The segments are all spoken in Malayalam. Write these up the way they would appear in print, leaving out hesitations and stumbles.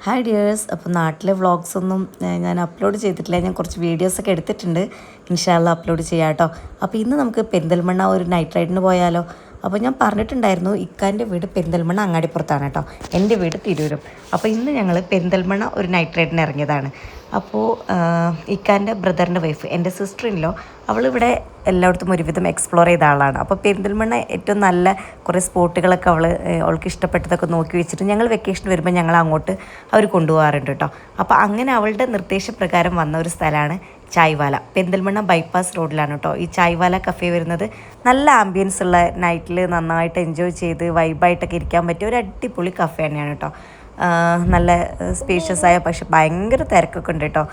Hi dears. അപ്പോൾ നാട്ടിലെ വ്ളോഗ്സൊന്നും ഞാൻ അപ്ലോഡ് ചെയ്തിട്ടില്ല. ഞാൻ കുറച്ച് വീഡിയോസൊക്കെ എടുത്തിട്ടുണ്ട്. ഇൻഷാ അല്ലാഹ് അപ്ലോഡ് ചെയ്യാം കേട്ടോ. അപ്പോൾ ഇന്ന് നമുക്ക് പെരിന്തൽമണ്ണ ഒരു നൈറ്റ് റൈഡിന് പോയാലോ. അപ്പോൾ ഞാൻ പറഞ്ഞിട്ടുണ്ടായിരുന്നു ഇക്കാൻ്റെ വീട് പെരിന്തൽമണ്ണ അങ്ങാടിപ്പുറത്താണ് കേട്ടോ, എൻ്റെ വീട് തിരൂരും. അപ്പോൾ ഇന്ന് ഞങ്ങൾ പെരിന്തൽമണ്ണ ഒരു നൈറ്റ് റൈഡിന് ഇറങ്ങിയതാണ്. അപ്പോൾ ഇക്കാൻ്റെ ബ്രദറിൻ്റെ വൈഫ്, എൻ്റെ സിസ്റ്റർ ഇൻ ലോ, അവളിവിടെ എല്ലായിടത്തും ഒരുവിധം എക്സ്പ്ലോർ ചെയ്ത ആളാണ്. അപ്പോൾ പെരിന്തൽമണ്ണ ഏറ്റവും നല്ല കുറേ സ്പോട്ടുകളൊക്കെ അവൾക്ക് ഇഷ്ടപ്പെട്ടതൊക്കെ നോക്കി വെച്ചിട്ട് ഞങ്ങൾ വെക്കേഷൻ വരുമ്പോൾ ഞങ്ങൾ അങ്ങോട്ട് അവർ കൊണ്ടുപോകാറുണ്ട് കേട്ടോ. അപ്പോൾ അങ്ങനെ അവളുടെ നിർദ്ദേശപ്രകാരം വന്ന ഒരു സ്ഥലമാണ് ചായ്വാല. പെരിന്തൽമണ്ണ ബൈപ്പാസ് റോഡിലാണ് കേട്ടോ ഈ ചായ്വാല കഫേ വരുന്നത്. നല്ല ആംബിയൻസ് ഉള്ള, നൈറ്റിൽ നന്നായിട്ട് എൻജോയ് ചെയ്ത് വൈബായിട്ടൊക്കെ ഇരിക്കാൻ പറ്റിയ ഒരു അടിപൊളി കഫേ തന്നെയാണ് കേട്ടോ. നല്ല സ്പേഷ്യസ് ആയ, പക്ഷെ ഭയങ്കര തിരക്കൊക്കെ ഉണ്ട് കേട്ടോ.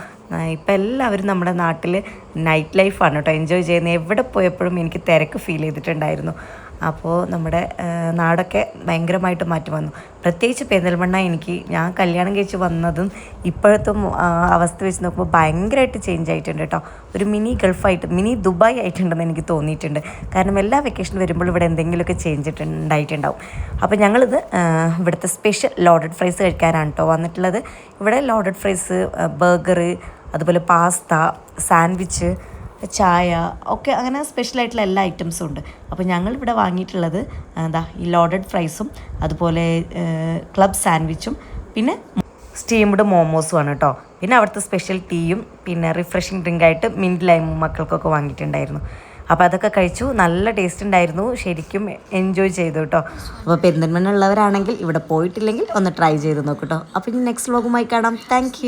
ഇപ്പം എല്ലാവരും നമ്മുടെ നാട്ടിൽ നൈറ്റ് ലൈഫാണ് കേട്ടോ എൻജോയ് ചെയ്യുന്നത്. എവിടെ പോയപ്പോഴും എനിക്ക് തിരക്ക് ഫീൽ ചെയ്തിട്ടുണ്ടായിരുന്നു. അപ്പോൾ നമ്മുടെ നാടൊക്കെ ഭയങ്കരമായിട്ട് മാറ്റം വന്നു. പ്രത്യേകിച്ച് പെരിന്തൽമണ്ണ ഞാൻ കല്യാണം കഴിച്ച് വന്നതും ഇപ്പോഴത്തെ അവസ്ഥ വെച്ച് നോക്കുമ്പോൾ ഭയങ്കരമായിട്ട് ചേഞ്ച് ആയിട്ടുണ്ട് കേട്ടോ. ഒരു മിനി ഗൾഫായിട്ട്, മിനി ദുബായ് ആയിട്ടുണ്ടെന്ന് എനിക്ക് തോന്നിയിട്ടുണ്ട്. കാരണം എല്ലാ വെക്കേഷൻ വരുമ്പോൾ ഇവിടെ എന്തെങ്കിലുമൊക്കെ ചേഞ്ച് ഉണ്ടായിട്ടുണ്ടാവും. അപ്പോൾ ഞങ്ങളിത് ഇവിടുത്തെ സ്പെഷ്യൽ ലോഡഡ് ഫ്രൈസ് കഴിക്കാനാണ് കേട്ടോ വന്നിട്ടുള്ളത്. ഇവിടെ ലോഡഡ് ഫ്രൈസ്, ബർഗർ, അതുപോലെ പാസ്ത, സാൻഡ്വിച്ച്, ചായ ഒക്കെ, അങ്ങനെ സ്പെഷ്യലായിട്ടുള്ള എല്ലാ ഐറ്റംസും ഉണ്ട്. അപ്പോൾ ഞങ്ങളിവിടെ വാങ്ങിയിട്ടുള്ളത് ഈ ലോഡഡ് ഫ്രൈസും അതുപോലെ ക്ലബ് സാൻഡ്വിച്ചും പിന്നെ സ്റ്റീംഡ് മോമോസുമാണ് കേട്ടോ. പിന്നെ അവിടുത്തെ സ്പെഷ്യൽ ടീയും പിന്നെ റിഫ്രഷിങ് ഡ്രിങ്കായിട്ട് മിൻറ്റ് ലൈമും മക്കൾക്കൊക്കെ വാങ്ങിയിട്ടുണ്ടായിരുന്നു. അപ്പോൾ അതൊക്കെ കഴിച്ചു. നല്ല ടേസ്റ്റ് ഉണ്ടായിരുന്നു. ശരിക്കും എൻജോയ് ചെയ്തു കേട്ടോ. അപ്പോൾ പെരിന്തൽമണ്ണ ഉള്ളവരാണെങ്കിൽ ഇവിടെ പോയിട്ടില്ലെങ്കിൽ ഒന്ന് ട്രൈ ചെയ്ത് നോക്കൂ കേട്ടോ. അപ്പോൾ ഇനി നെക്സ്റ്റ് വ്ളോഗുമായി കാണാം. താങ്ക്